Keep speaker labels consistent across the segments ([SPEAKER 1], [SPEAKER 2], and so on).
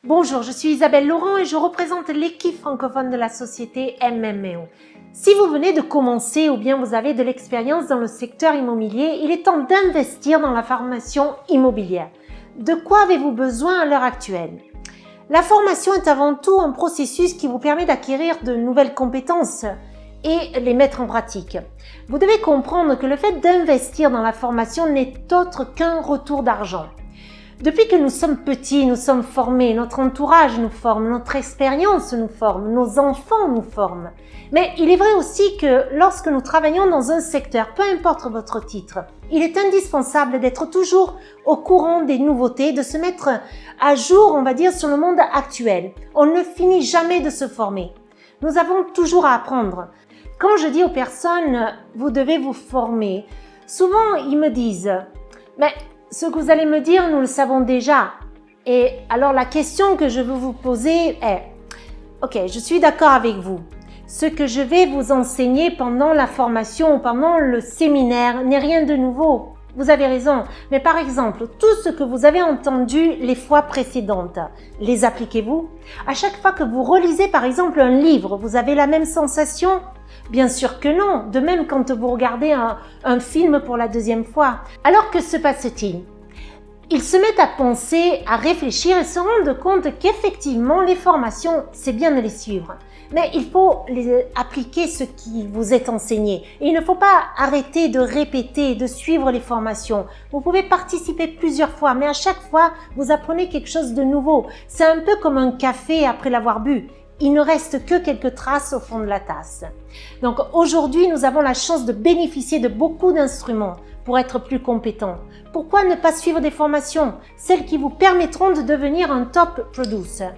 [SPEAKER 1] Bonjour, je suis Isabelle Laurent et je représente l'équipe francophone de la société MMO. Si vous venez de commencer ou bien vous avez de l'expérience dans le secteur immobilier, il est temps d'investir dans la formation immobilière. De quoi avez-vous besoin à l'heure actuelle? La formation est avant tout un processus qui vous permet d'acquérir de nouvelles compétences et les mettre en pratique. Vous devez comprendre que le fait d'investir dans la formation n'est autre qu'un retour d'argent. Depuis que nous sommes petits, nous sommes formés, notre entourage nous forme, notre expérience nous forme, nos enfants nous forment. Mais il est vrai aussi que lorsque nous travaillons dans un secteur, peu importe votre titre, il est indispensable d'être toujours au courant des nouveautés, de se mettre à jour, on va dire, sur le monde actuel. On ne finit jamais de se former. Nous avons toujours à apprendre. Quand je dis aux personnes, vous devez vous former, souvent ils me disent, mais ce que vous allez me dire, nous le savons déjà. Et alors la question que je veux vous poser est, ok, je suis d'accord avec vous. Ce que je vais vous enseigner pendant la formation ou pendant le séminaire n'est rien de nouveau. Vous avez raison. Mais par exemple, tout ce que vous avez entendu les fois précédentes, les appliquez-vous? À chaque fois que vous relisez par exemple un livre, vous avez la même sensation? Bien sûr que non. De même quand vous regardez un film pour la deuxième fois. Alors que se passe-t-il? Ils se mettent à penser, à réfléchir et se rendent compte qu'effectivement les formations, c'est bien de les suivre. Mais il faut appliquer ce qui vous est enseigné. Et il ne faut pas arrêter de répéter, de suivre les formations. Vous pouvez participer plusieurs fois, mais à chaque fois, vous apprenez quelque chose de nouveau. C'est un peu comme un café après l'avoir bu. Il ne reste que quelques traces au fond de la tasse. Donc aujourd'hui, nous avons la chance de bénéficier de beaucoup d'instruments pour être plus compétents. Pourquoi ne pas suivre des formations, celles qui vous permettront de devenir un top producer?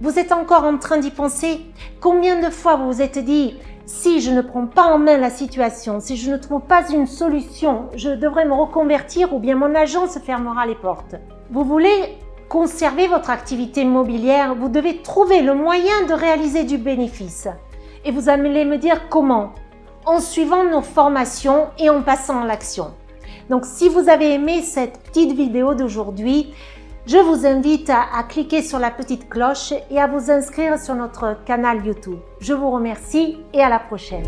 [SPEAKER 1] Vous êtes encore en train d'y penser? Combien de fois vous vous êtes dit, si je ne prends pas en main la situation, si je ne trouve pas une solution, je devrais me reconvertir ou bien mon agence fermera les portes? Vous voulez conserver votre activité immobilière, vous devez trouver le moyen de réaliser du bénéfice. Et vous allez me dire comment? En suivant nos formations et en passant à l'action. Donc si vous avez aimé cette petite vidéo d'aujourd'hui, je vous invite à cliquer sur la petite cloche et à vous inscrire sur notre canal YouTube. Je vous remercie et à la prochaine.